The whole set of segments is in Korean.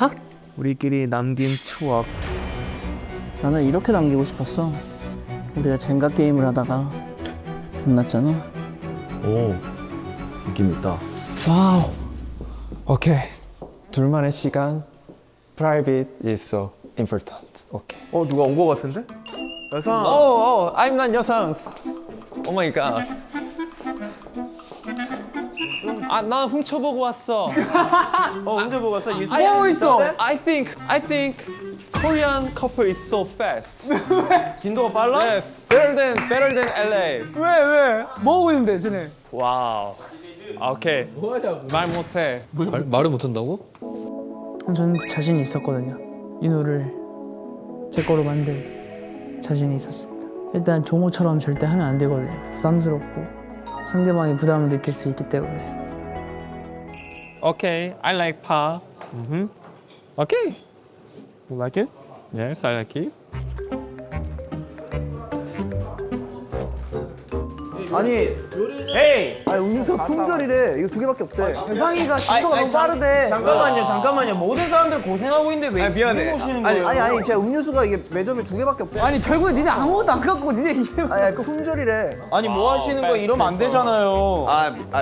핫? 우리끼리 남긴 추억. 나는 이렇게 남기고 싶었어. 우리가 젠가 게임을 하다가 혼났잖아. 오, 느낌 있다. 와우. 오케이. 둘만의 시간. Private is so important. 오케이. 누가 온 거 같은데? 여성. I'm not 여성. 오 마이 갓. 난 훔쳐보고 왔어. 언제 보고 왔어? 보고 있어. I think Korean couple is so fast. 진도가 빨라? Yes, better than LA. 왜? 뭐 하고 있는데 쟤네? 와우. 오케이. 말 못해. 말을 못한다고? 저는 자신이 있었거든요. 이 노래를 제 거로 만들 자신이 있었습니다. 일단 종호처럼 절대 하면 안 되거든요. 부담스럽고 상대방이 부담을 느낄 수 있기 때문에. Okay, I like pop. Okay. You like it? Yes, I like it. 아니, 헤이! 아니 음료수 품절이래. 이거 2개밖에 없대. 대상이가 신도가 너무 빠르대. 잠깐만요. 모든 사람들 고생하고 있는데 왜 미안해. 오시는 아니, 거예요? 아니, 제가 음료수가 이게 매점에 2개밖에 없대. 아니 결국에 니네 아무것도 안 갖고 니네 이게 아니, 품절이래. 아니 뭐 하시는 거예요? 이러면 안 되잖아요.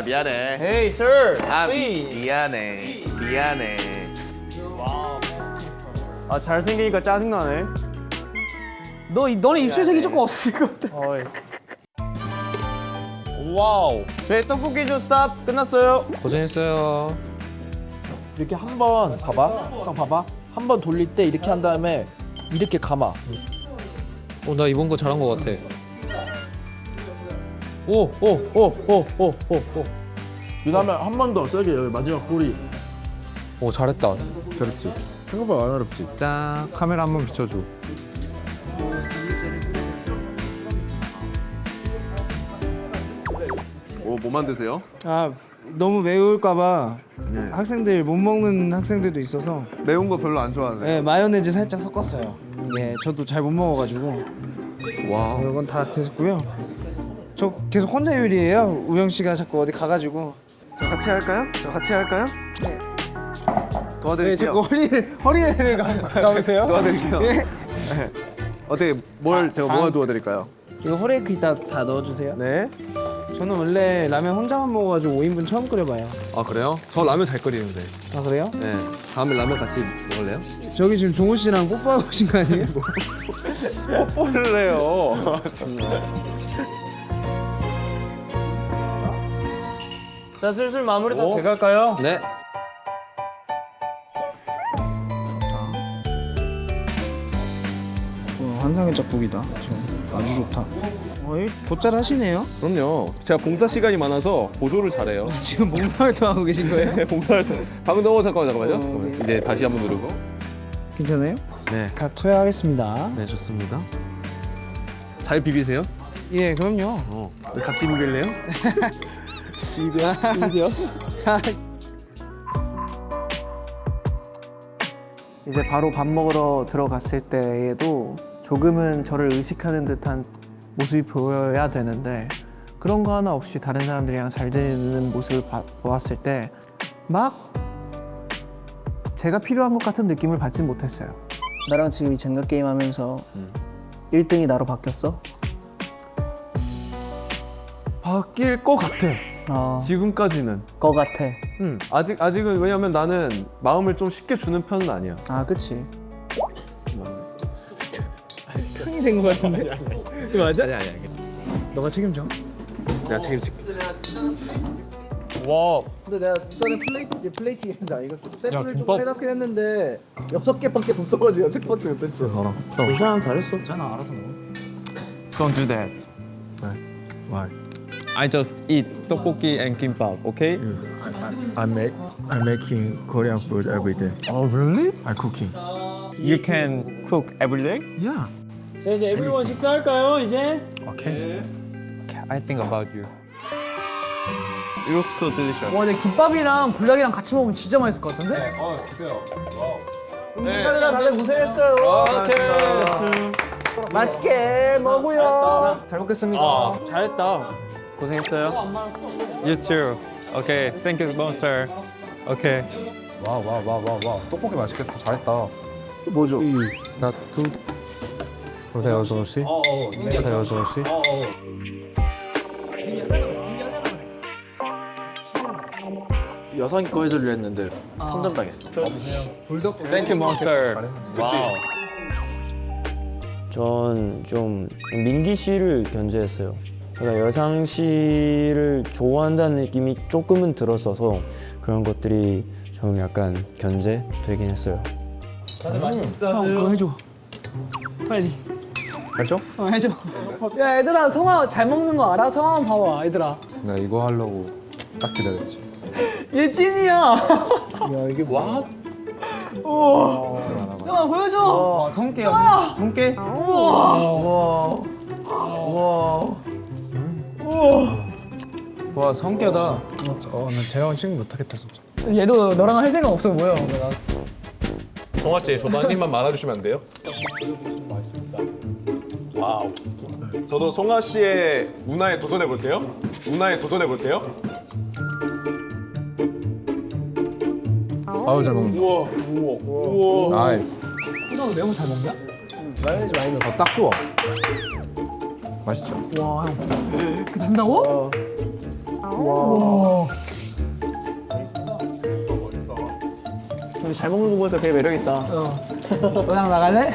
미안해. Hey, sir. 미안해. 잘생기니까 짜증나네. 너는 입술색이 조금 없으니까. 와우. 저희 떡볶이 주 스탑 끝났어요. 고생했어요. 이렇게 한 번 봐봐. 형 봐봐. 한 번 돌릴 때 이렇게 한 다음에 이렇게 감아. 나 이번 거 잘한 거 같아. 오. 그다음에 한 번 더 세게 여기 마지막 꼬리. 오, 잘했다. 그렇지. 생각보다 안 어렵지. 짠. 카메라 한번 비춰줘. 뭐 만드세요? 너무 매울까봐 학생들 못 먹는 학생들도 있어서 매운 거 별로 안 좋아하세요? 마요네즈 살짝 섞었어요. 저도 잘 못 먹어가지고 와. 이건 다 됐고요. 저 계속 혼자 요리해요. 우영 씨가 자꾸 어디 가가지고 저 같이 할까요? 네. 도와드릴게요. 자꾸 허리를 감으세요. 도와드릴게요. 예. 어떻게 제가 뭐 도와드릴까요? 이거 호레이크 이따 다 넣어주세요. 네. 저는 원래 라면 혼자만 먹어가지고 5인분 처음 끓여봐요. 아 그래요? 저 라면 잘 끓이는데. 아 그래요? 네. 다음에 라면 같이 먹을래요? 저기 지금 종호 씨랑 뽀뽀하고 오신 거 아니에요? 뽀뽀를 해요. 자, 슬슬 마무리 다 돼갈까요? 네. 환상의 짝꿍이다. 아주 좋다. 곧잘 하시네요. 그럼요. 제가 봉사 시간이 많아서 보조를 잘해요. 지금 봉사활동하고 계신 거예요? 네, 봉사활동. 방금 잠깐만요. 이제 다시 한번 누르고. 괜찮아요? 네. 각 투여하겠습니다. 네, 좋습니다. 잘 비비세요? 예, 그럼요. 같이 비빌래요? 집이야. 이제 바로 밥 먹으러 들어갔을 때에도 조금은 저를 의식하는 듯한 모습이 보여야 되는데 그런 거 하나 없이 다른 사람들이랑 잘 지내는 모습을 보았을 때 막 제가 필요한 것 같은 느낌을 받진 못했어요. 나랑 지금 이 젠가 게임 하면서 1등이 나로 바뀌었어? 바뀔 것 같아. 지금까지는. 거 같아. 아직은 왜냐면 나는 마음을 좀 쉽게 주는 편은 아니야. 아, 그치. 형이 된 거 같은데? 이거 맞아? 아니. 너가 책임져. 내가 책임질게. 와. 근데 내가 전에 플레이트 이란다. 이거 세트를 좀 해놓긴 했는데 6개밖에 못 써가지고 6개밖에 못 뺐어. 이 사람 잘했어. 잖아 알아서 먹어. Don't do that. Why? I just eat 떡볶이 and kimbap, okay? I'm making Korean food every day. Oh, really? I'm cooking. You can cook every day? Yeah. 자, 이제 에브리원 식사할까요, 이제? Okay. Okay, I think about you. It looks so delicious. 와, 근데 김밥이랑 불닭이랑 같이 먹으면 진짜 맛있을 것 같은데? 음식하느라 다들 고생했어요. 맛있게 먹어요. 잘 먹겠습니다. 잘했다. 고생했어요. You too. Okay, thank you, Monster. Okay. 와 떡볶이 맛있겠다. 잘했다. 뭐죠? 나도 대여성 씨. 대여성 씨. 여성이 거 해주려 했는데 선점당했어. Thank you, monster. 와우. 전 좀 민기 씨를 견제했어요. 그러니까 여상 씨를 좋아한다는 느낌이 조금은 들었어서 그런 것들이 좀 약간 견제되긴 했어요. 형 그거 해줘. 빨리. 알죠? 해줘. 야 얘들아 성아 잘 먹는 거 알아? 성아 한번 봐봐 얘들아. 나 이거 하려고 딱 기다렸지. 얘 찐이야. 야 이게 와? 성아 보여줘. 와, 성깨요. 성깨? 우와. 우와. 와, 성깨다. 나 쟤랑 친구 못하겠다 진짜. 얘도 너랑 할 생각 없어 보여. 정아 씨, 저도 한 입만 말아주시면 안 돼요? 와우. 저도 송아 씨의 문화에 도전해 볼게요. 문화에 도전해 볼게요. 아우 잘 먹는다. 우와. 나이스. 형 매운 거 잘 먹냐? 마요네즈 많이 넣어. 딱 좋아. 맛있죠? 와 형. 그 된다고? 와. 근데 잘 먹는 거 보니까 되게 매력 있다. 너랑 나갈래?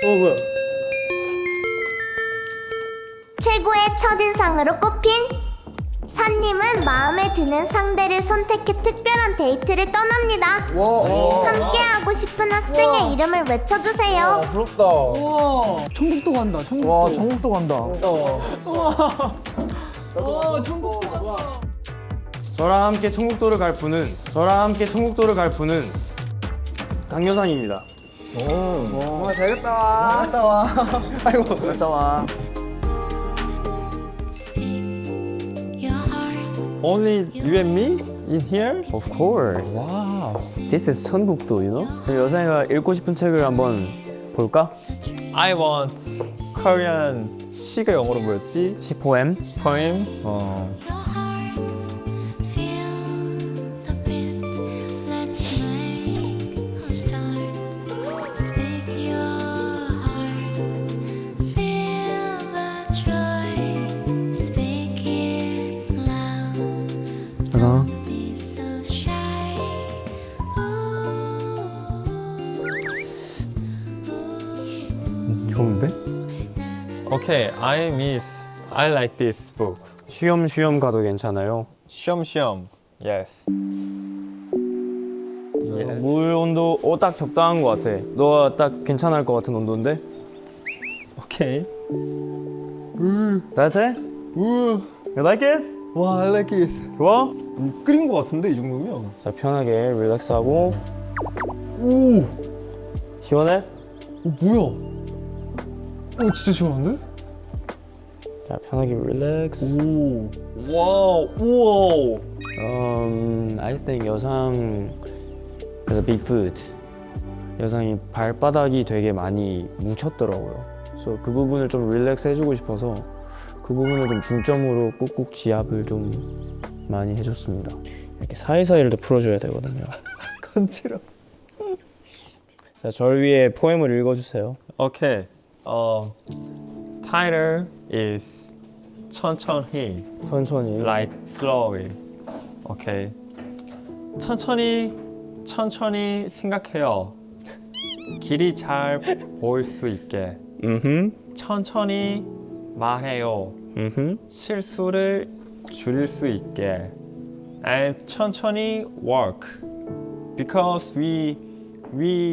뭐야? 최고의 첫인상으로 꼽힌 산님은 마음에 드는 상대를 선택해 특별한 데이트를 떠납니다. 와. 함께하고 싶은 학생의 이름을 외쳐주세요. 부럽다. 우와. 천국도 간다. 천국도. 와, 전국도 간다. 와 천국도 간다. 저랑 함께 천국도를 갈 분은 강여상입니다. 와 잘했다. 갔다 와. 아이고, 갔다 와. Only you and me in here? Of course. Wow. This is 천국도, you know? 그럼 여상이가 읽고 싶은 책을 한번 볼까? I want Korean 시가 영어로 뭐였지? 시 포엠? Poem? 여상아. 좋은데? Okay, I like this book. 쉬엄쉬엄 가도 괜찮아요. 시험시험. Yes. 물 온도 딱 적당한 것 같아. 너가 딱 괜찮을 것 같은 온도인데? Okay. 따뜻해? You like it? 와, I like it. 좋아? 끓인 거 같은데 이 정도면? 자, 편하게 릴렉스하고. 오! 시원해? 뭐야? 진짜 시원한데? 자, 편하게 릴렉스. 오. 와우. 우와. I think 여상 has a big foot. 여상이 발바닥이 되게 많이 뭉쳤더라고요. 그래서 그 부분을 좀 릴렉스 해주고 싶어서 그 부분을 좀 중점으로 꾹꾹 지압을 좀 많이 해줬습니다. 이렇게 사이사이를 풀어줘야 되거든요. 건치러. 자, 절 위해 포엠을 읽어주세요. Okay. Title is 천천히. 천천히. Like slowly. Okay. 천천히 생각해요. 길이 잘 보일 수 있게. 천천히 말해요. 실수를 줄일 수 있게. And 천천히 work. Because we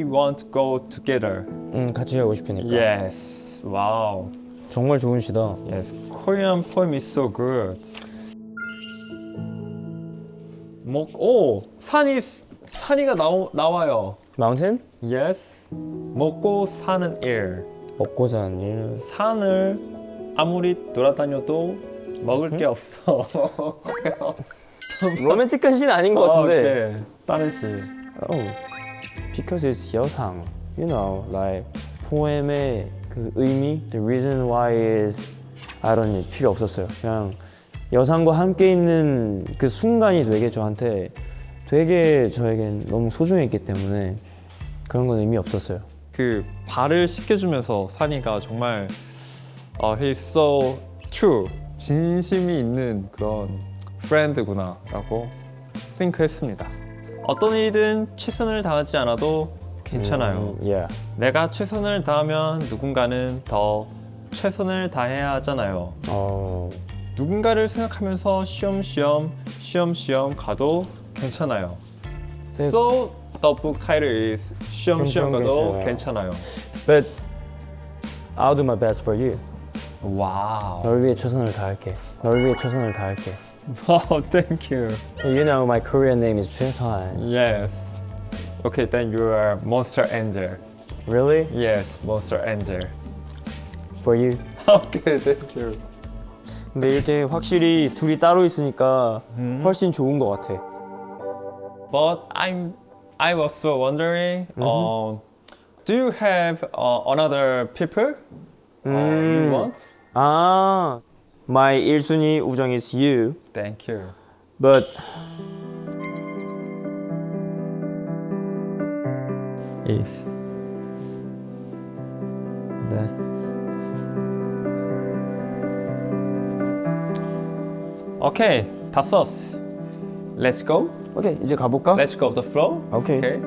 want to go together. 같이 가고 싶으니까. Yes. Wow. 정말 좋은 시다. Yes. Korean poem is so good. 산이가 나와요. Mountain? Yes. 먹고 사는 일. 먹고 사는 일. 산을 아무리 돌아다녀도 먹을 게 없어. 로맨틱한 시는 아닌 것 같은데. 오케이. 다른 시. Oh, because it's 여상. You know, like 포엠의 그 의미, the reason why is I don't need 필요 없었어요. 그냥 여상과 함께 있는 그 순간이 저에겐 너무 소중했기 때문에 그런 건 의미 없었어요. 그 발을 씻겨주면서 산이가 정말 he's so true, 진심이 있는 그런 프렌드구나라고 think했습니다. 어떤 일이든 최선을 다하지 않아도 괜찮아요. Yeah. 내가 최선을 다하면 누군가는 더 최선을 다해야 하잖아요. 누군가를 생각하면서 쉬엄쉬엄 가도 괜찮아요. So the book title is 쉬엄쉬엄 가도 괜찮아요. But I'll do my best for you. 와우. 널 위해 최선을 다할게. Wow, thank you. You know my Korean name is 최선. Yes. Okay, then you are Monster Angel. Really? Yes, Monster Angel. For you. Okay, thank you. 근데 이렇게 확실히 둘이 따로 있으니까 훨씬 좋은 것 같아. But I was so wondering, do you have another people you want? My 1순위 우정 is you. Thank you. But If that's okay, 다 썼어. Let's go. 오케이 이제 가볼까? Let's go the flow. 오케이. Okay.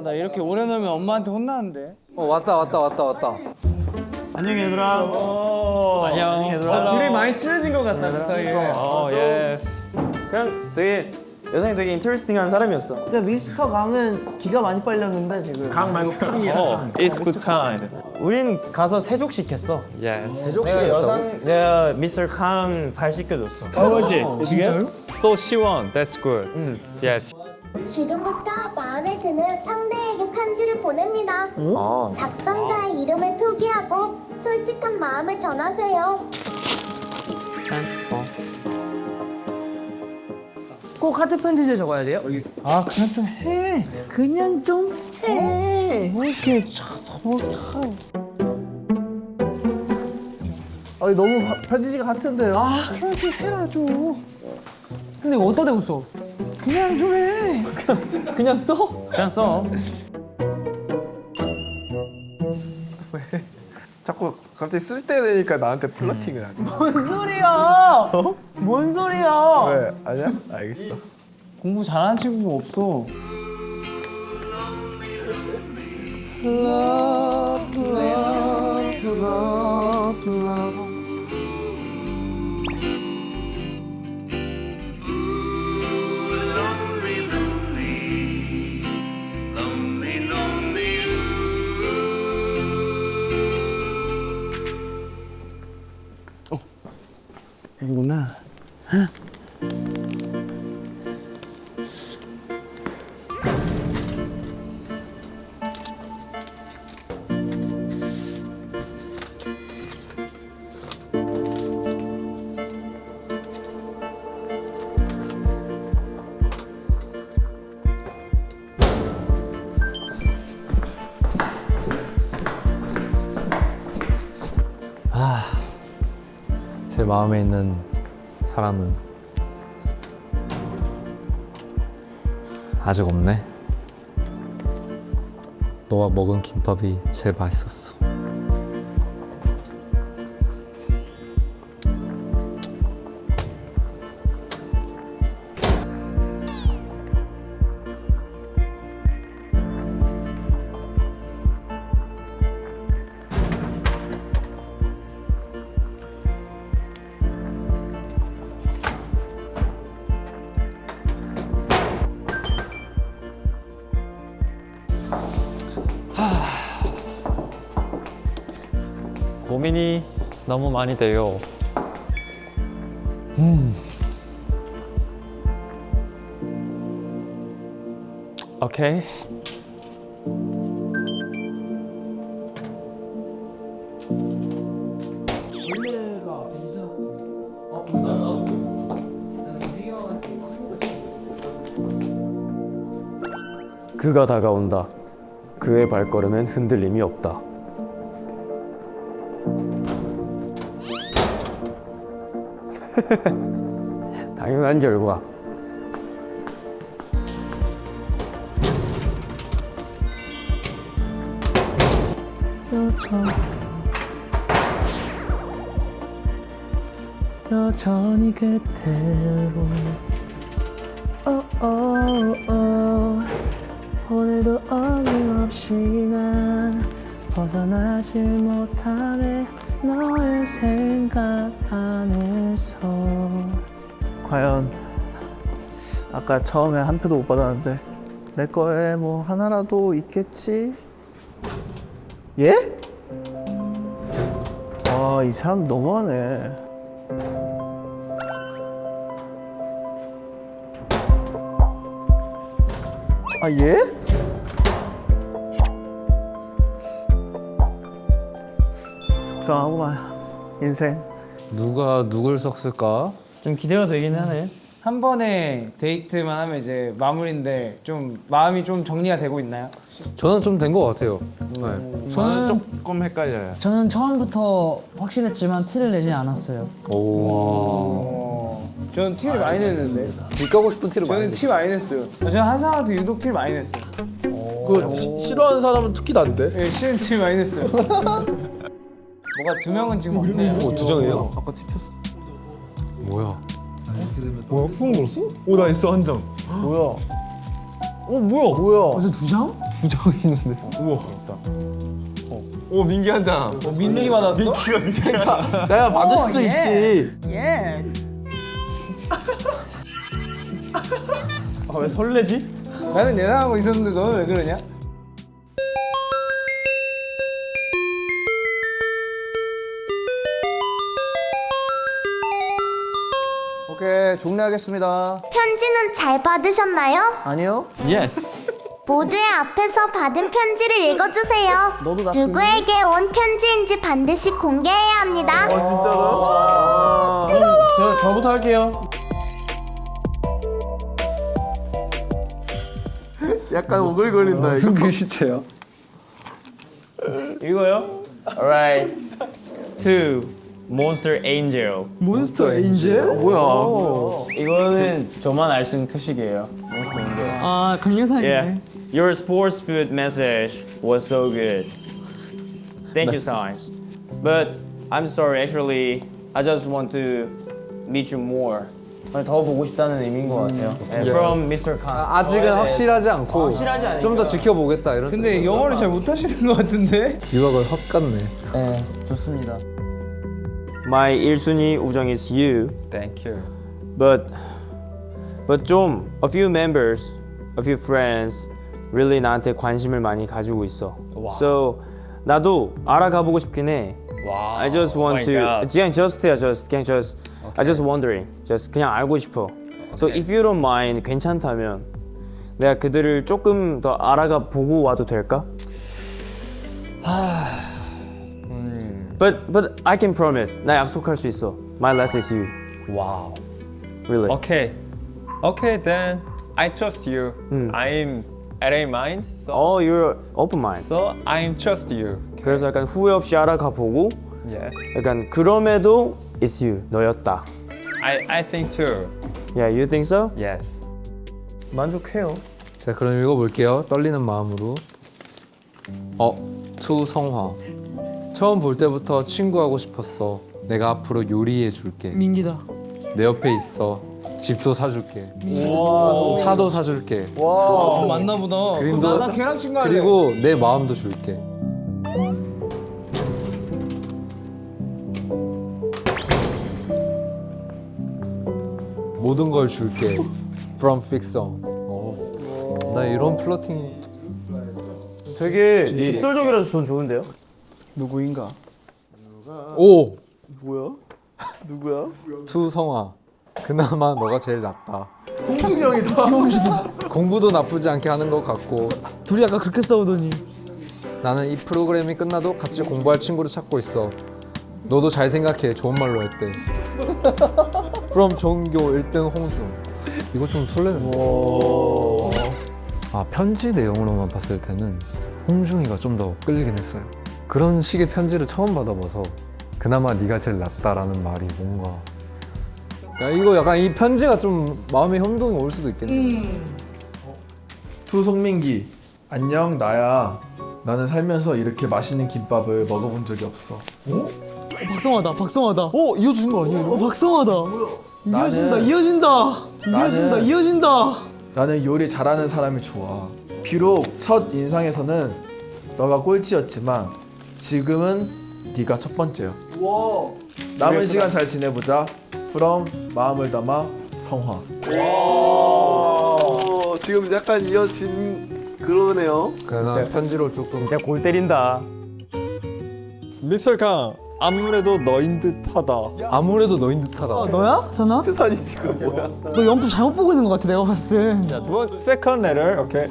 나 이렇게 오래 놀면 엄마한테 혼나는데. 왔다. 안녕 얘들아. 안녕. 얘들아. 둘이 많이 친해진 것 같다 그 사이에. Yes. 그냥 되게 여성이 되게 인터레스팅한 사람이었어. 근데 미스터 강은 기가 많이 빨렸는데 지금. 강 말고 팡이야. It's good time. 우린 가서 세족 시켰어. Yes. 내가 미스터 강 발 씻겨줬어. 그거지. 지금? So 시원. That's good. Yes. 지금부터 마음에 드는 상대에게 편지를 보냅니다. 작성자의 이름을 표기하고 솔직한 마음을 전하세요. 꼭 하트 편지지에 적어야 돼요? 아 그냥 좀 해. 그냥 좀 해. 왜 이렇게 아니 너무 편지지가 같은데요. 아 그냥 좀 해라 좀. 근데 이거 어디다 대고 써? 그냥 좀 해. 그냥 써? 그냥 써. 자꾸 갑자기 쓸 때 되니까 나한테 플러팅을 하네. 뭔 소리야? 뭔 소리야? 왜? 아니야? 알겠어. 공부 잘하는 친구가 없어. 이구나. 제 마음에 있는 사람은 아직 없네. 너와 먹은 김밥이 제일 맛있었어. 고민이 너무 많이 돼요. 오케이. 그가 다가온다. 그의 발걸음엔 흔들림이 없다. 당연한 결과. 여전히 그대로 오늘도 어김없이 난 벗어나질 못하네 너의 생각 안에서. 과연 아까 처음에 한 표도 못 받았는데 내 거에 뭐 하나라도 있겠지? 예? 와, 이 사람 너무하네. 아, 예? 속상하구만, 인생. 누가 누굴 썼을까? 좀 기대가 되긴 하네. 한 번에 데이트만 하면 이제 마무리인데 좀 마음이 좀 정리가 되고 있나요? 저는 좀 된 것 같아요. 네. 저는 조금 헷갈려요. 저는 처음부터 확실했지만 티를 내진 않았어요. 저는 티를 많이 냈는데. 집 가고 싶은 티를 저는 티 많이 냈어요. 저는 한 사람한테 유독 티를 많이 냈어요. 그 싫어하는 사람은 특히 난데. 예, 싫은 티를 많이 냈어요. 뭐가 두 명은 지금 없네요. 두 장이에요? 아까 찝혔어. 뭐야? 뭐야? 푸른 걸었어? 오, 나 있어 한 장. 뭐야? 뭐야? 벌써 2장? 두 장이 있는데. 우와. 오, 민기 한 장. 민기 받았어? 아, 내가 받을 수도 있지. 예스. 아, 왜 설레지? 나는 예상하고 있었는데 너는 왜 그러냐? 오케이, 종료하겠습니다. 편지는 잘 받으셨나요? 아니요? Yes. 모두의 앞에서 받은 편지를 읽어주세요. 너도 나쁜데? 누구에게 온 편지인지 반드시 공개해야 합니다. 저부터 할게요. 약간 오글거린다. 무슨 글씨체야? 이거요? Alright. To Monster Angel. 몬스터 엔젤? 뭐야? 이거는 저만 알 수 있는 표식이에요. Monster Angel. 아, 강렬사이네. Yeah. Your sports food message was so good. Thank you, Sai. But I'm sorry. Actually, I just want to meet you more. 더 보고 싶다는 의미인 것 같아요. Yeah, from Mr. Khan. 아직은 확실하지 않고 좀 더 지켜보겠다 이런. 근데 영어를 잘 못하시는 것 같은데? 유학을 헛갔네. 네, 좋습니다. My 1순위 우정 is you. Thank you. But 좀 a few members, a few friends really 나한테 관심을 많이 가지고 있어. So 나도 알아가보고 싶긴 해. 와. I just want to 그냥 I just wondering. just 그냥 알고 싶어. So if you don't mind 괜찮다면 내가 그들을 조금 더 알아가 보고 와도 될까? But I can promise. 나 약속할 수 있어. My last is you. Wow. Really. Okay. Okay, then I trust you. I'm LA mind, so Oh, you're open mind. I trust you. 그래서 약간 후회 없이 알아가 보고 Yes. 약간 그럼에도 it's you. 너였다. I think too. Yeah, you think so? Yes. 만족해요. 자, 그럼 읽어볼게요. 떨리는 마음으로. 투성화. 처음 볼 때부터 친구하고 싶었어. 내가 앞으로 요리해 줄게. 민기다. 내 옆에 있어. 집도 사줄게. 차도 사줄게. 맞나 보다. 그림도 나 걔랑 친구할래. 그리고 내 마음도 줄게. 모든 걸 줄게. From fiction. 나 이런 플러팅. 되게 직설적이라서 전 좋은데요? 누구인가? 오. 뭐야? 누구야? 투성화. 그나마 너가 제일 낫다. 홍중이 형이다. 공부도 나쁘지 않게 하는 것 같고 둘이 아까 그렇게 싸우더니. 나는 이 프로그램이 끝나도 같이 공부할 친구를 찾고 있어. 너도 잘 생각해. 좋은 말로 할 때. 그럼 전교 1등 홍중. 이거 좀 설레는데. 아, 편지 내용으로만 봤을 때는 홍중이가 좀 더 끌리긴 했어요. 그런 식의 편지를 처음 받아봐서 그나마 네가 제일 낫다라는 말이 뭔가 야 이거 약간 이 편지가 좀 마음의 혼동이 올 수도 있겠네. 투 송민기 안녕 나야. 나는 살면서 이렇게 맛있는 김밥을 먹어본 적이 없어. 박성하다 박성하다. 이어주는 거 아니에요? 박성하다. 이어진다 이어진다 이어진다 이어진다. 나는 요리 잘하는 사람이 좋아. 비록 첫 인상에서는 너가 꼴찌였지만 지금은 네가 첫 번째야. 남은 시간 잘 지내보자. from 마음을 담아 성화. 지금 약간 이어진 그러네요. 그래서 편지로 조금 진짜 골 때린다. 미스터 강 아무래도 너인 듯하다. 아무래도 너인 듯하다. 너야? 선아? 세산이 지금 뭐야? 너 연프 잘못 보고 있는 것 같아 내가 봤을 때. 자, 두 번 second letter. 오케이.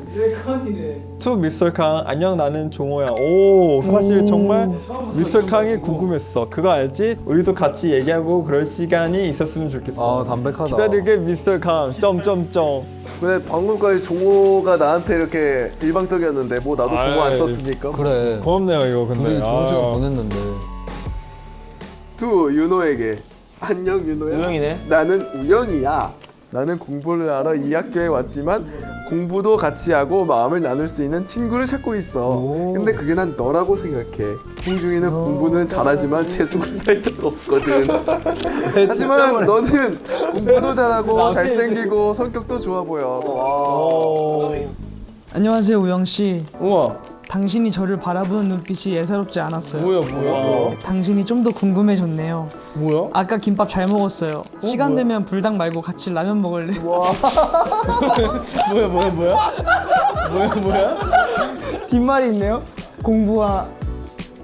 To Mr. 강 안녕 나는 종호야. 오 사실 정말 Mr. 강이 궁금했어. 그거 알지? 우리도 같이 얘기하고 그럴 시간이 있었으면 좋겠어. 아 담백하다. 기다리게 Mr. 강 점점점. 근데 방금까지 종호가 나한테 이렇게 일방적이었는데 뭐 나도 종호 안 썼으니까. 그래. 고맙네요 이거 근데. 우리 좋은 시간 아. 보냈는데. 투 윤호에게 안녕 윤호야. 우영이네. 나는 우영이야. 나는 공부를 하러 이 학교에 왔지만 공부도 같이 하고 마음을 나눌 수 있는 친구를 찾고 있어. 근데 그게 난 너라고 생각해. 홍중이는 공부는 잘하지만 재수가 살짝 없거든. 하지만 너는 공부도 잘하고 잘생기고 성격도 좋아 보여. 안녕하세요 우영 씨. 우와. 당신이 저를 바라보는 눈빛이 예사롭지 않았어요. 뭐야? 당신이 좀 더 궁금해졌네요. 뭐야? 아까 김밥 잘 먹었어요. 시간 되면 불닭 말고 같이 라면 먹을래? 뭐야? 뒷말이 있네요. 공부와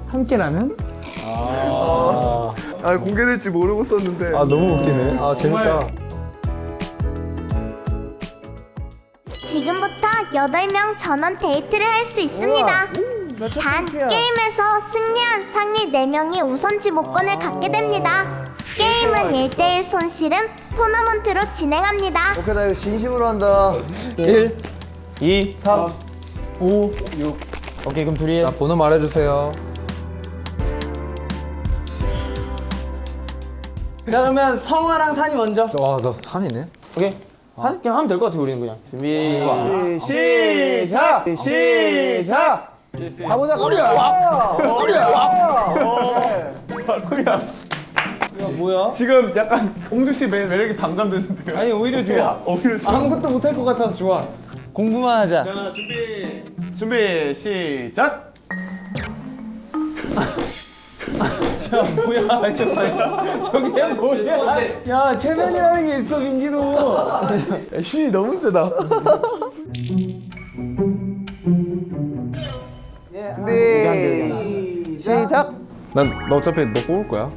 함께 라면? 아 공개될지 모르고 썼는데. 너무 웃기네. 아 재밌다. 지금부터 8명 전원 데이트를 할 수 있습니다. 단 게임에서 승리한 상위 4명이 우선지 목권을 갖게 됩니다. 게임은 1대1 손실은 토너먼트로 진행합니다. 오케이 나 이거 진심으로 한다. 1, 2, 3, 5, 6. 오케이 그럼 둘이 해. 자 번호 말해주세요. 자 그러면 성화랑 산이 먼저. 와나 산이네. 오케이. 그냥 하면 될 것 같아 우리는 그냥. 준비. 시작! 시작! 가보자 뭐야? 지금 약간 홍중 씨 매력이 반감되는데요. 아니 오히려 좋아. 아무것도 못할 것 같아서 좋아. 공부만 하자. 자 준비 시작. 뭐야 저게 뭐야? 야 체면이라는 게 있어 민기도. 씨 너무 세다. 준비 시작! 난 어차피 너 뽑을 거야.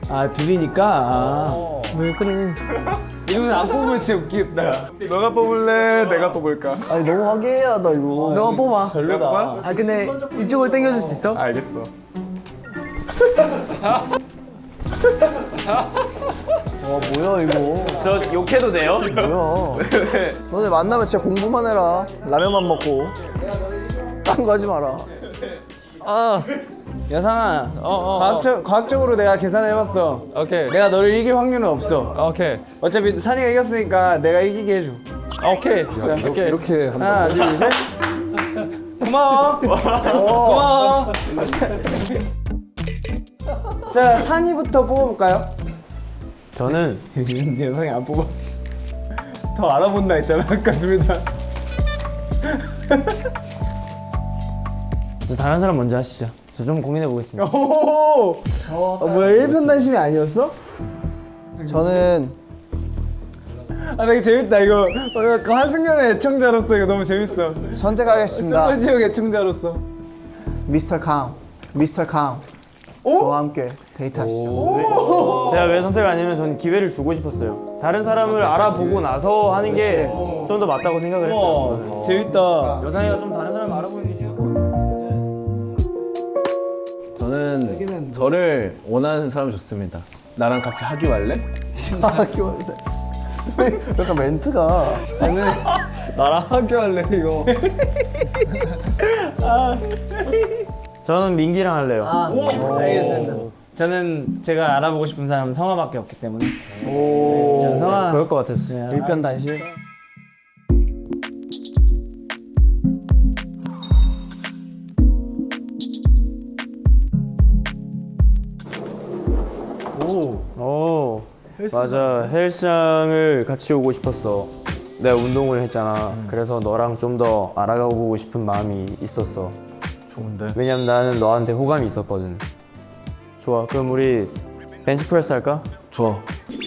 아 둘이니까. 왜 그래? 이러면 안 뽑으면 진짜 웃기겠다. 너가 뽑을래? 내가 뽑을까? 아니 너무 화기애애하다 이거. 너가 뽑아. 별로다. 아 근데 이쪽을 당겨줄 수 있어? 알겠어. 뭐야 이거. 저 욕해도 돼요? 뭐야. 너네 만나면 진짜 공부만 해라. 라면만 먹고. 딴 거 하지 마라. 여상아, 과학적으로 내가 계산해봤어. 오케이. 내가 너를 이길 확률은 없어. 오케이. 어차피 산이가 이겼으니까 내가 이기게 해줘. 오케이. 오케이. 이렇게 한다. 하나, 둘, 셋. 고마워. 고마워. 자, 산이부터 뽑아볼까요? 저는 여상이 안 뽑아. 더 알아본다 했잖아, 아까 둘 다. 저 다른 사람 먼저 하시죠. 저 좀 고민해 보겠습니다. 오! 뭐야, 일편단심이 아니었어? 저는 아, 나 이거 재밌다. 이거 그 한승연의 애청자로서 이거 너무 재밌어. 선택하겠습니다. 슈퍼지옥 애청자로서. 미스터 강. 미스터 강. 저와 함께 데이트하시죠. 제가 왜 선택을 안 했냐면 전 기회를 주고 싶었어요. 다른 사람을 알아보고 나서 하는 게 좀 더 맞다고 생각을 했어요. 저는. 재밌다. 여상이가 좀 다른 사람을 알아보는 게 싫고. 저는 저를 원하는 사람 좋습니다. 나랑 같이 학교 갈래? 약간 멘트가. 나랑 학교 할래 이거. 저는 민기랑 할래요. 알겠습니다. 저는 제가 알아보고 싶은 사람은 성화밖에 없기 때문에. 오. 저는 성화. 그럴 것 같았어. 일편단심. 오, 맞아. 헬스장을 같이 오고 싶었어. 내가 운동을 했잖아. 그래서 너랑 좀 더 알아가고 싶은 마음이 있었어. 좋은데. 왜냐면 나는 너한테 호감이 있었거든. 좋아. 그럼 우리 벤치프레스 할까? 좋아. 이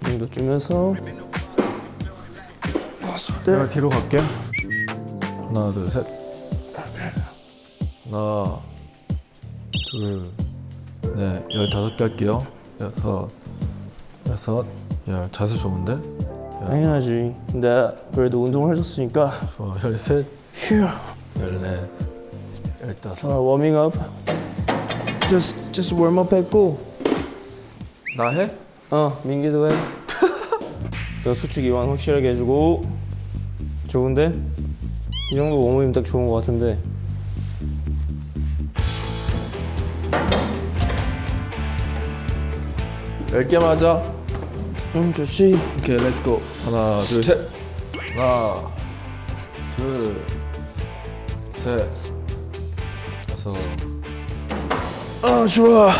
정도 주면서 내가 뒤로 갈게. 하나, 둘, 셋. 하나, 둘, 넷, 15개 할게요. 여섯, 자세 좋은데? 당연하지. 근데 그래도 운동을 해줬으니까. 좋아, 13, 14, 15. 좋아. 워밍업. Just warm up 했고. 나 해? 민기도 해. 너 수축 이완 확실하게 해주고. 좋은데? 이 정도 웜업이면 딱 좋은 것 같은데. 열 개 맞아. 좋지. 오케이, 렛츠고. 하나, 둘, 셋. 하나, 둘, 셋. 다섯. 좋아.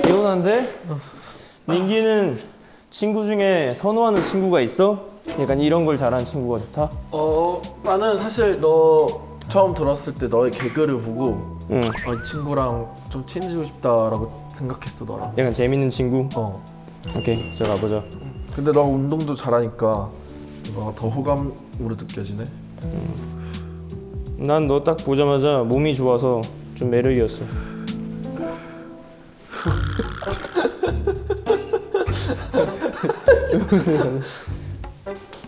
이혼한데? 민기는 친구 중에 선호하는 친구가 있어? 약간 이런 걸 잘하는 친구가 좋다? 나는 사실 너 처음 들었을 때 너의 개그를 보고 응. 이 친구랑 좀 친해지고 싶다라고 생각했어, 너랑. 약간 재밌는 친구? 오케이, 저 가보자. 근데 너가 운동도 잘하니까 너가 더 호감으로 느껴지네. 난 너 딱 보자마자 몸이 좋아서 좀 매력이었어.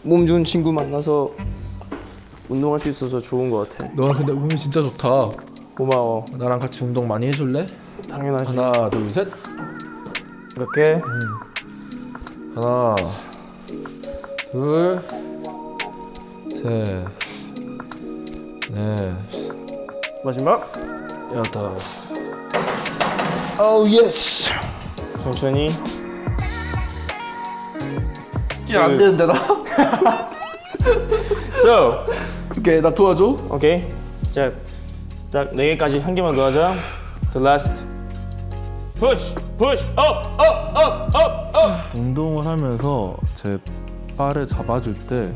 몸 좋은 친구 만나서 운동할 수 있어서 좋은 것 같아. 너랑 근데 몸이 진짜 좋다. 고마워. 나랑 같이 운동 많이 해줄래? 당연하지. 하나, 둘, 셋. 이렇게. 하나, 둘, 셋, 넷, 마지막. 여덟. 오 예스. 천천히. 이게 안 되는데 나. So. 오케이, 나 도와줘. 오케이. 자, 딱 4개까지 한 개만 더 하자. The last. Push, push, up, up, up, up, up. 운동을 하면서 제 바를 잡아줄 때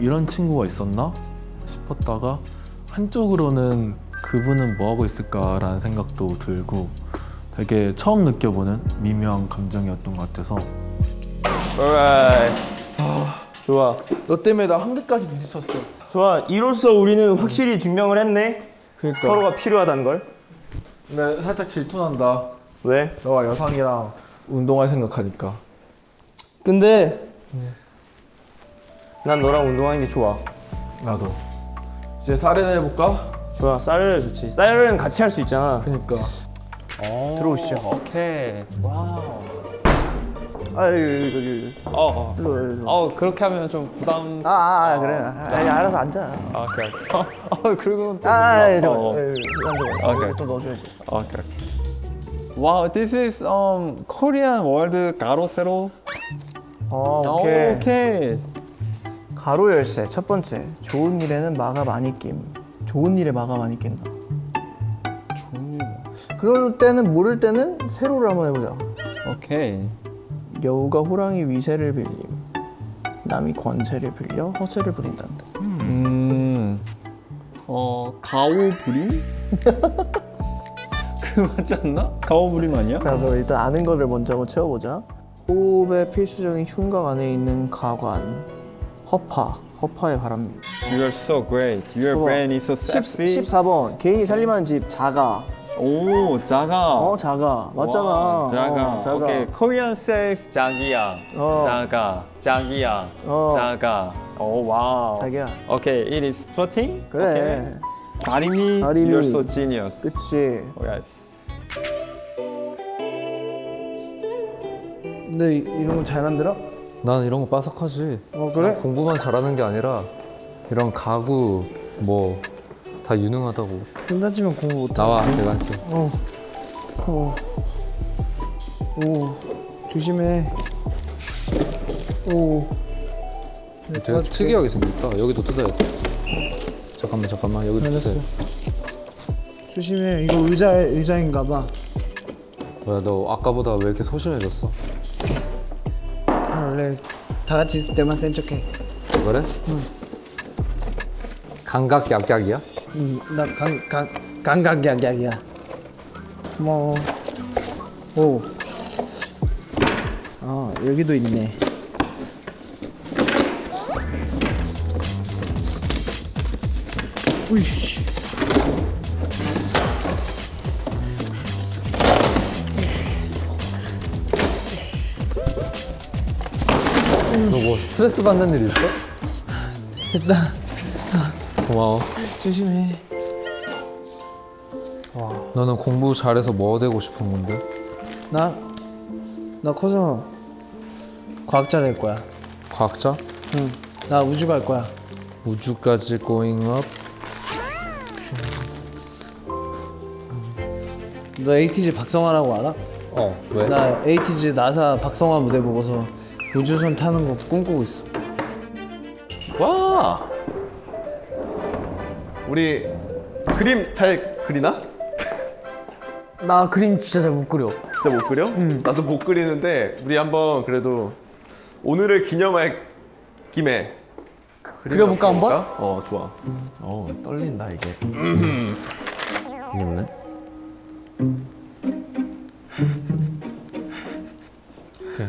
이런 친구가 있었나 싶었다가 한쪽으로는 그분은 뭐 하고 있을까라는 생각도 들고 되게 처음 느껴보는 미묘한 감정이었던 것 같아서. Alright. 좋아. 너 때문에 나 한 개까지 부딪혔어. 좋아. 이로써 우리는 확실히 증명을 했네. 서로가 필요하다는 걸. 근데 살짝 질투난다. 왜? 너가 여상이랑 운동할 생각하니까. 근데 난 너랑 운동하는 게 좋아. 나도. 이제 사례나 해볼까? 좋아. 쌀을 좋지. 쌀은 같이 할 수 있잖아. 그니까. 들어오시죠. 오케이. 아유. 그렇게 하면 좀 부담. 그래. 알아서 앉아. 오케이. 그리고 이거 또 넣어줘야지. 오케이. Wow, this is Korean World 가로세로. 오케이. 오케이. 가로 열쇠 첫 번째. 좋은 일에는 마가 많이 낌. 좋은 일에 마가 많이 낀다. 좋은 일. 그럴 때는 모를 때는 세로를 한번 해보자. 오케이. 여우가 호랑이 위세를 빌림. 남이 권세를 빌려 허세를 부린다는데. 가오부림? 그 맞지 않나? 가오부림 아니야? 자, 그럼 일단 아는 거를 먼저 한번 채워보자. 호흡의 필수적인 흉곽 안에 있는 가관. 허파의 바람. You are so great. Your brain is so sexy. 14번 개인이 살림하는 집 자가. 오, 자가. 자가 맞잖아. 와, 자가. 자가. 오케이. Korean says 자기야. 자가. 자기야. 자가. 오, 와우. 자기야. 오케이. It is flirting. 그래. 오케이. 다리미. 다리미. You're so genius. 그치. Oh, yes. 근데 이런 거 잘 만들어? 난 이런 거 빠삭하지. 그래? 공부만 잘하는 게 아니라 이런 가구 뭐 다 유능하다고. 끝나지면 공부 못해. 나와, 내가 할게. 오, 조심해. 오. 되게 특이하게 생겼다. 여기도 뜯어야 돼. 잠깐만 여기도 알았어. 뜯어야 돼. 조심해. 이거 의자인가 봐. 뭐야 너 아까보다 왜 이렇게 소심해졌어? 원래 다 같이 있을 때만 센 척해. 그래? 응. 감각약약이야? 나 감각약약이야. 고마워. 오. 여기도 있네. 우이씨. 너 뭐 스트레스 받는 일 있어? 됐다. 고마워. 조심해. 너는 공부 잘해서 뭐 되고 싶은 건데? 나 커서 과학자 될 거야. 과학자? 응. 나 우주 갈 거야. 우주까지 going up? 너 에이티즈 박성환라고 알아? 왜? 나 에이티즈 나사 박성환 무대 보고서 우주선 타는 거 꿈꾸고 있어. 와. 우리 그림 잘 그리나? 나 그림 진짜 잘 못 그려. 진짜 못 그려? 나도 못 그리는데 우리 한번 그래도 오늘을 기념할 김에 그려볼까 한번? 좋아. 떨린다 이게. 이겼네. 오케이.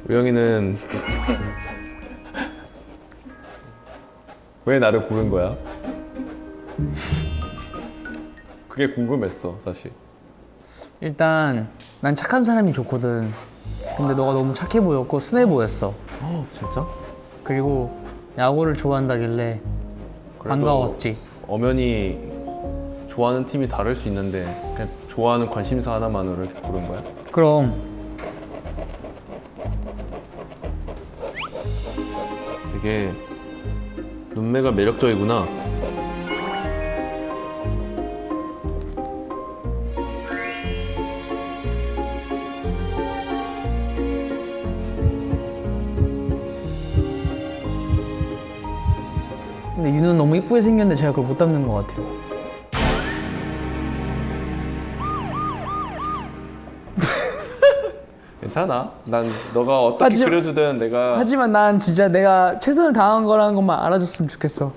우영이는 왜 나를 고른 거야? 그게 궁금했어 사실. 일단 난 착한 사람이 좋거든. 근데 너가 너무 착해 보였고 순해 보였어. 진짜? 그리고 야구를 좋아한다길래 반가웠지. 엄연히 좋아하는 팀이 다를 수 있는데 그냥 좋아하는 관심사 하나만으로 이렇게 고른 거야? 그럼 되게 눈매가 매력적이구나. 근데 윤우는 너무 이쁘게 생겼는데 제가 그걸 못 담는 것 같아요. 괜찮아. 난 너가 어떻게 그려주든 내가 하지만 난 진짜 내가 최선을 다한 거라는 것만 알아줬으면 좋겠어.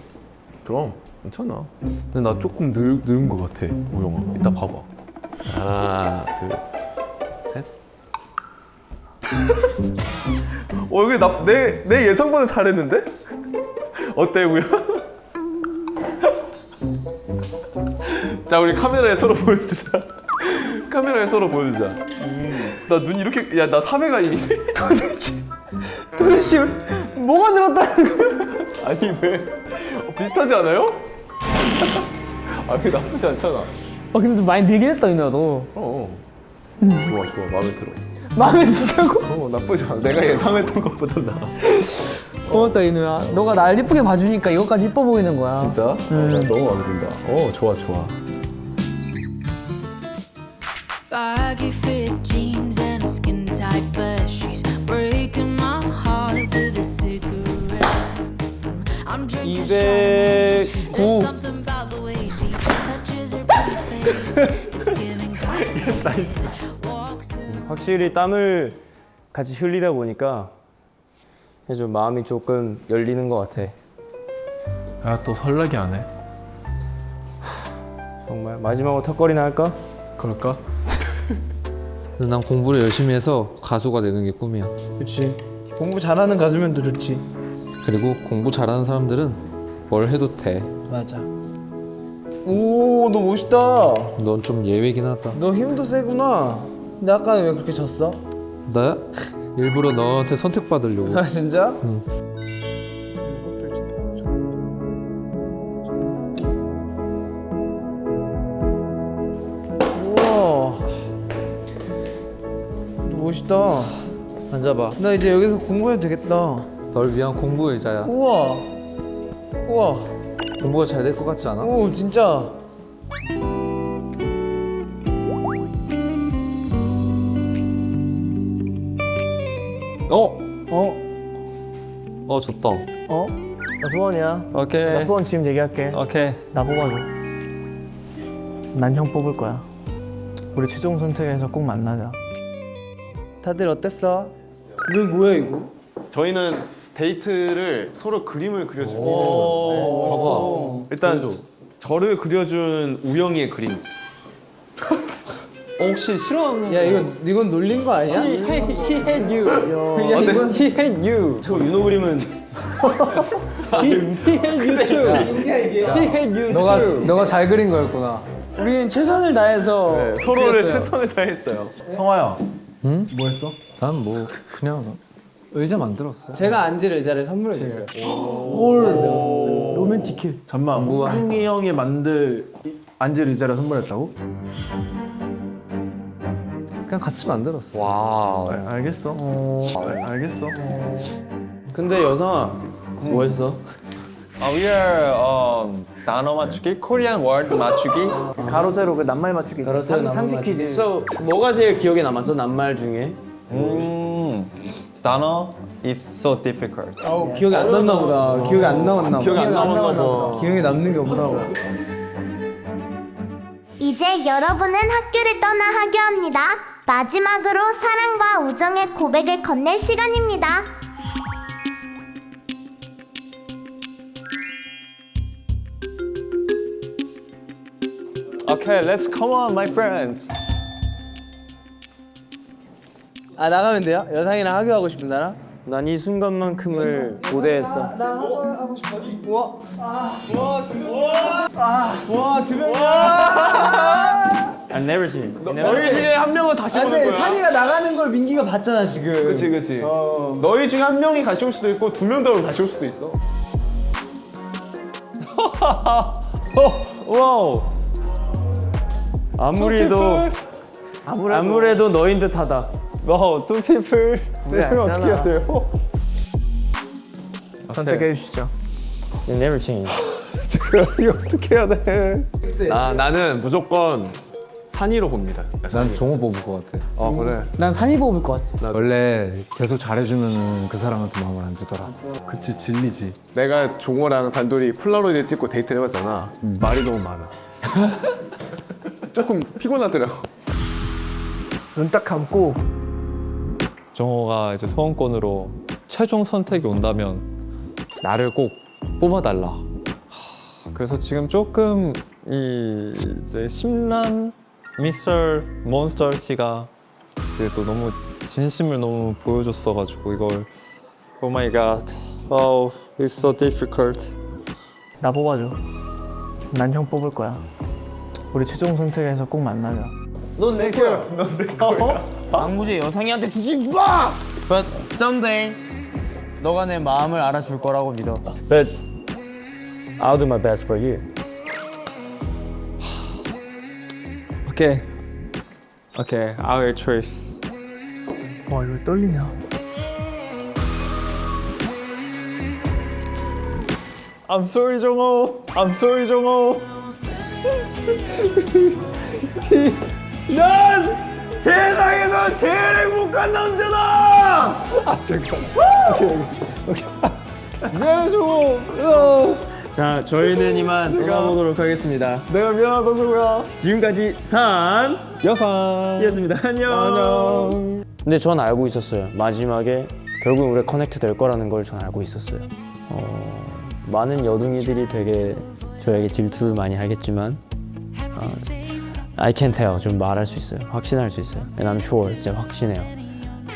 그럼 괜찮아. 근데 나 조금 늙은 것 같아. 우영아 이따 봐봐. 하나 둘 셋. 이게 내 예상보다 잘했는데? 어때 우영? 자 우리 카메라에 서로 보여주자. 카메라에 서로 보여주자. 나 눈 이렇게 야 나 3회가 이미 도대체 뭐가 늘었다는 거야? 아니 왜 비슷하지 않아요? 아 그게 나쁘지 않잖아. 근데 좀 많이 늘긴 했다 윤우야 너. 좋아 마음에 들어. 마음에 든다고? 나쁘지 않아. 내가 예상했던 것보다 나아. 고맙다 윤우야. 너가 날 이쁘게 봐주니까 이것까지 이뻐 보이는 거야. 진짜? 나 너무 마음에 든다. 좋아. Baggy fit jeans and a skin tight but she's breaking my heart with a cigarette. I'm drinking There's something about the way she touches her pretty face. It's giving God. 확실히 땀을 같이 흘리다 보니까 좀 마음이 조금 열리는 것 같아. 또 설레게 하네. 정말 마지막으로 턱걸이나 할까? 그럴까? 난 공부를 열심히 해서 가수가 되는 게 꿈이야. 그렇지. 공부 잘하는 가수면 더 좋지. 그리고 공부 잘하는 사람들은 뭘 해도 돼. 맞아. 오, 너 멋있다. 넌 좀 예외긴 하다. 너 힘도 세구나. 근데 아까는 왜 그렇게 졌어? 나야? 일부러 너한테 선택받으려고. 아 진짜? 응. 우와. 너 멋있다. 앉아봐. 나 이제 여기서 공부해도 되겠다. 널 위한 공부 의자야. 우와. 우와. 공부가 잘 될 것 같지 않아? 오 진짜. 좋다. 어? 나 수원이야. 오케이. 나 수원 지금 얘기할게. 오케이. 나 뽑아줘. 난 형 뽑을 거야. 우리 최종 선택에서 꼭 만나자. 다들 어땠어? 넌 뭐야 이거? 저희는 데이트를 서로 그림을 그려주기 위해서 봐봐. 일단 저를 그려준 우영이의 그림. 혹시 싫어하는 야 이건 놀린 거 아니야? He had you. 야 이건 He had you. 저 윤호 그림은 He had you too. He had you too. 너가 잘 그린 거였구나. 우리는 최선을 다해서 서로를 그렸어요. 최선을 다했어요. 성화야, 응? 뭐 했어? 난 뭐 그냥 의자 만들었어. 제가 앉을 의자를 선물해 줬어요. 로맨틱해. 잠만, 홍중이 형이 만들 앉을 의자를 선물했다고? 그냥 같이 만들었어. 와우. 알겠어. 알겠어. 근데 여상아 뭐 했어? We are 단어 맞추기, 코리안 월드 맞추기. 가로 세로 그 낱말 맞추기. 상식 퀴즈. So 뭐가 제일 기억에 남았어? 낱말 중에? 단어 is so difficult. 기억이 안 났나 보다. 기억이 안 남았나 보다. 기억이 안 남았나 봐. 기억에 남는 게 없나 봐. 이제 여러분은 학교를 떠나 하교합니다. 마지막으로 사랑과 우정의 고백을 건넬 시간입니다. Okay, let's come on, my friends. 아 나가면 돼요? 여상이랑 하교하고 싶은 사람? 난 이 순간만큼을 고대했어. 와두 명이야. I've never seen. 너희 중에 한 명은 다시 오는 근데 거야. 산이가 나가는 걸 민기가 봤잖아 지금. 그치. 너희 중에 한 명이 다시 올 수도 있고 두 명 더 다시 올 수도 있어. 와우. 아무래도 너인 듯하다. 와우, two people. 우리 어떻게 해야 알잖아. 돼요? 선택해 주시죠. You never change. 지금 이거 어떻게 해야 돼? 나는 무조건 산이로 봅니다. 난 종호 뽑을 것 같아. 아 그래. 난 산이 뽑을 것 같아. 원래 계속 잘해주면 그 사람한테 마음을 안 주더라. 그치, 진리지. 내가 종호랑 단둘이 폴라로이드 찍고 데이트를 해봤잖아. 말이 너무 많아. 조금 피곤하더라고. 눈 딱 감고 정호가 이제 소원권으로 최종 선택이 온다면 나를 꼭 뽑아달라. 그래서 지금 조금 이제 심란 미스터 몬스터 씨가 또 너무 진심을 너무 보여줬어가지고 이걸 Oh my God, oh, it's so difficult. 나 뽑아줘. 난 형 뽑을 거야. 우리 최종 선택에서 꼭 만나자. 넌 내 거야. 방무제 여상이한테 주지 마. But someday 너가 내 마음을 알아줄 거라고 믿어. But I'll do my best for you. Okay, okay, our choice. 와 이거 떨리냐? I'm sorry, 정호. I'm sorry, 정호. 난 세상에서 제일 행복한 남자다. 아 잠깐. 오케이. 미안해, 정호. 자, 저희는 이만 떠나보도록 하겠습니다. 내가 미안하다, 정호야. 지금까지 산 여상이었습니다. 안녕. 근데 전 알고 있었어요. 마지막에 결국 우리가 커넥트 될 거라는 걸 전 알고 있었어요. 많은 여둥이들이 되게 저에게 질투를 많이 하겠지만 I can tell. 좀 말할 수 있어요. 확신할 수 있어요. And I'm sure. 진짜 확신해요.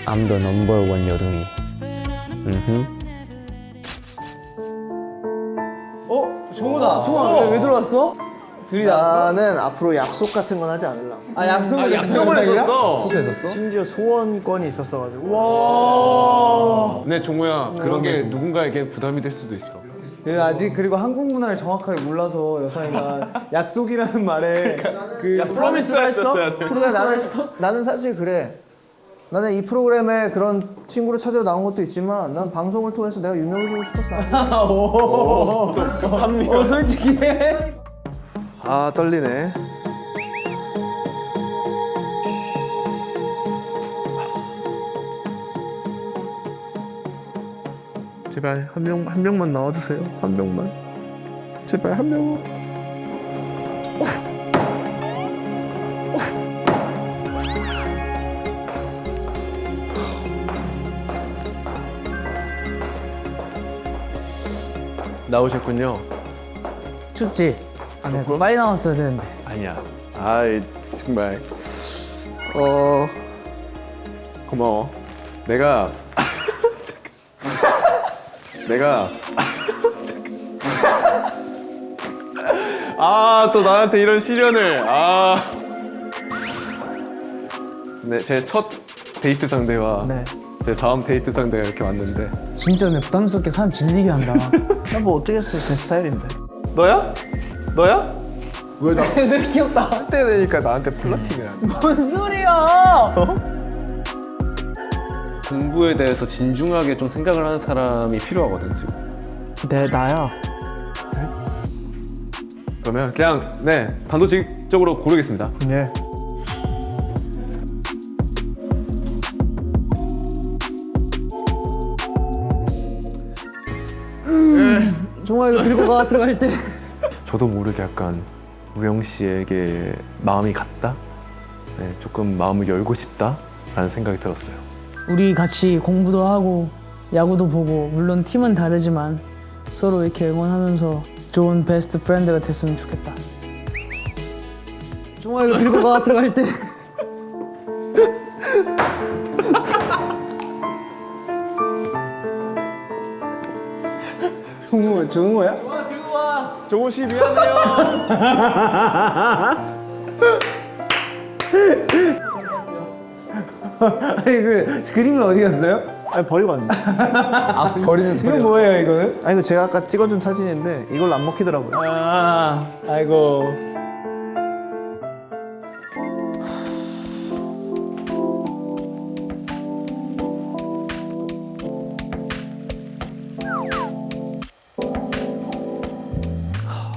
I'm the number one 여둥이. 종호다. 종호 왜 들어왔어? 둘이 나왔어? 나는 앞으로 약속 같은 건 하지 않을라. 아 약속을 했었어. 숙소했었어? 심지어 소원권이 있었어가지고. 와. 근데 종호야 그런 게 누군가에게 부담이 될 수도 있어. 아직 그리고 한국 문화를 정확하게 몰라서 여상이가 약속이라는 말에 그 프로미스가 했어? 있었어야 돼. 나는 사실 그래. 나는 이 프로그램에 그런 친구를 찾으러 나온 것도 있지만 난 방송을 통해서 내가 유명해지고 싶어서 나온 거야. 솔직히. 아 떨리네. 제발 한 명만 나와주세요. 한 명만. 제발 한 명만. 나오셨군요. 춥지? 아, 내가 빨리 나왔어야 되는데. 아니야. 아이 정말 고마워. 내가 또 나한테 이런 시련을 네, 제 첫 데이트 상대와 네. 제 다음 데이트 상대가 이렇게 왔는데 진짜 내 부담스럽게 사람 질리게 한다. 난 뭐 어떻게 했어? 제 스타일인데. 너야? 왜 나? 되게 귀엽다. 때 되니까 나한테 플러팅을 하네. 뭔 소리야? 공부에 대해서 진중하게 좀 생각을 하는 사람이 필요하거든 지금. 나야. 그러면 그냥 네 단도직입적으로 고르겠습니다. 예. 종아 이거 들고 가 들어갈 때. 저도 모르게 약간 우영 씨에게 마음이 갔다. 네, 조금 마음을 열고 싶다라는 생각이 들었어요. 우리 같이 공부도 하고 야구도 보고 물론 팀은 다르지만 서로 이렇게 응원하면서 좋은 베스트 프렌드가 됐으면 좋겠다. 종아 이거 들고 가 들어갈 때. 좋은 거야? 종아 들고 와. 종호 씨 미안해요. 아니 그 그림은 어디 갔어요? 아니 버리고 왔는데. 버리는 이건 뭐예요 이거는? 아니 이거 제가 아까 찍어준 사진인데 이걸로 안 먹히더라고요. 아이고.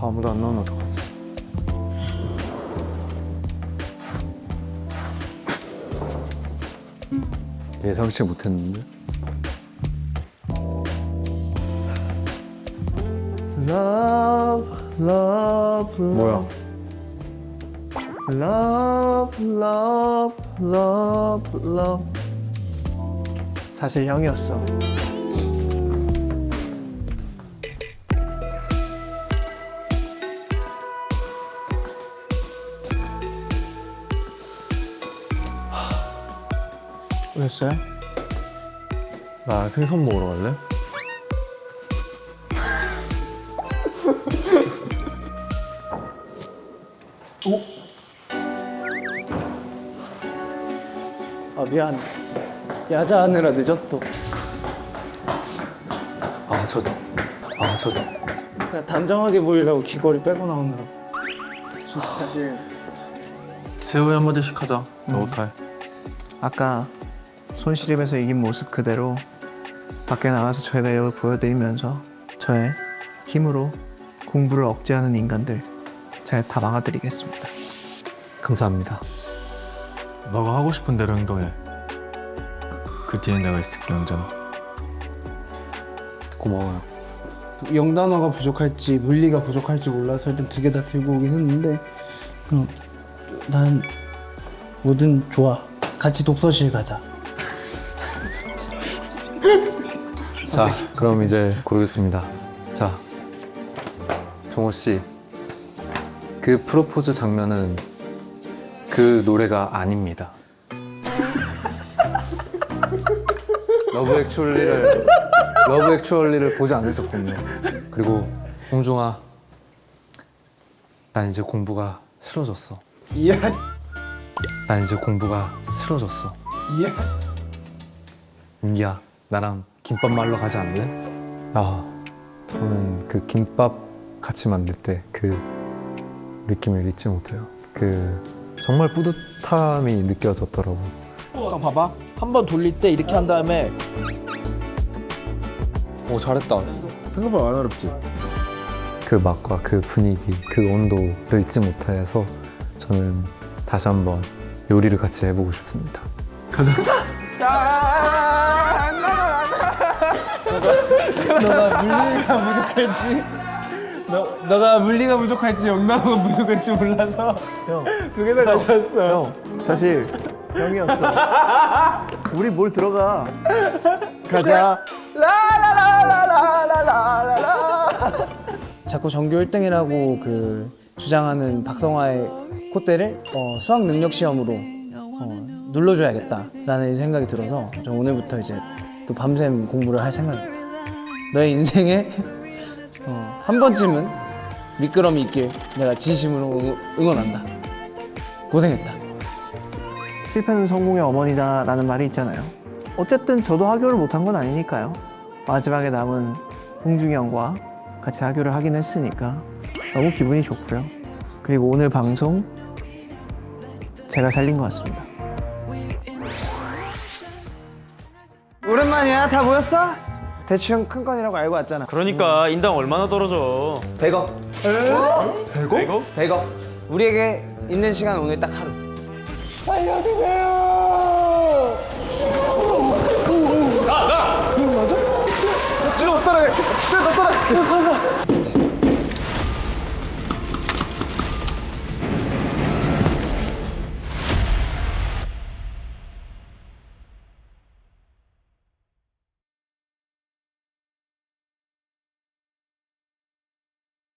아무도 안 나오면 어떡하지? 예상치 못했는데. Love, love, 뭐야? love, love, love, love. 사실 형이었어. 왜였어요? 나 생선 먹으러 갈래? 아 미안. 야자하느라 늦었어. 그냥 단정하게 보이려고 귀걸이 빼고 나오느라. 사실 세우에 한마디씩 하자. 너 어떡해? 아까 손시림에서 이긴 모습 그대로 밖에 나가서 저의 매력을 보여드리면서 저의 힘으로 공부를 억제하는 인간들 제가 다 막아드리겠습니다. 감사합니다. 너가 하고 싶은 대로 행동해. 그 뒤에 내가 있을게 언제나. 고마워요. 영단어가 부족할지 물리가 부족할지 몰라서 일단 두 개 다 들고 오긴 했는데 난 뭐든 좋아. 같이 독서실 가자. 자, 그럼 이제 고르겠습니다. 자, 종호 씨, 그 프로포즈 장면은 그 노래가 아닙니다. 러브 액츄얼리를 보지 않으셨군요. 그리고 홍중아, 난 이제 공부가 싫어졌어. 이야. 난 이제 공부가 싫어졌어. 이야. 민기야, 나랑 김밥 말러 가지 않을래? 저는 그 김밥 같이 만들 때 그 느낌을 잊지 못해요. 그 정말 뿌듯함이 느껴졌더라고. 형 봐봐. 한 번 돌릴 때 이렇게 한 다음에 오 잘했다. 생각보다 안 어렵지. 그 맛과 그 분위기, 그 온도를 잊지 못해서 저는 다시 한번 요리를 같이 해보고 싶습니다. 너가 물리가 부족할지 너가 물리가 부족할지 영남어가 부족할지 몰라서 두 개 다 가져왔어. 형 사실 형이었어. 우리 뭘 들어가. 가자. 자꾸 전교 1등이라고 그 주장하는 박성화의 콧대를 수학 능력 시험으로 눌러줘야겠다라는 생각이 들어서 저 오늘부터 이제 또 밤샘 공부를 할 생각입니다. 너의 인생에 한 번쯤은 미끄럼이 있길 내가 진심으로 응원한다. 고생했다. 실패는 성공의 어머니다라는 말이 있잖아요. 어쨌든 저도 하교를 못한 건 아니니까요. 마지막에 남은 홍중이 형과 같이 하교를 하긴 했으니까 너무 기분이 좋고요. 그리고 오늘 방송 제가 살린 것 같습니다. 오랜만이야. 다 모였어? 대충 큰 건이라고 알고 왔잖아. 그러니까 인당 얼마나 떨어져? 100억. 100억? 100억. 우리에게 있는 시간 오늘 딱 하루. 살려주세요.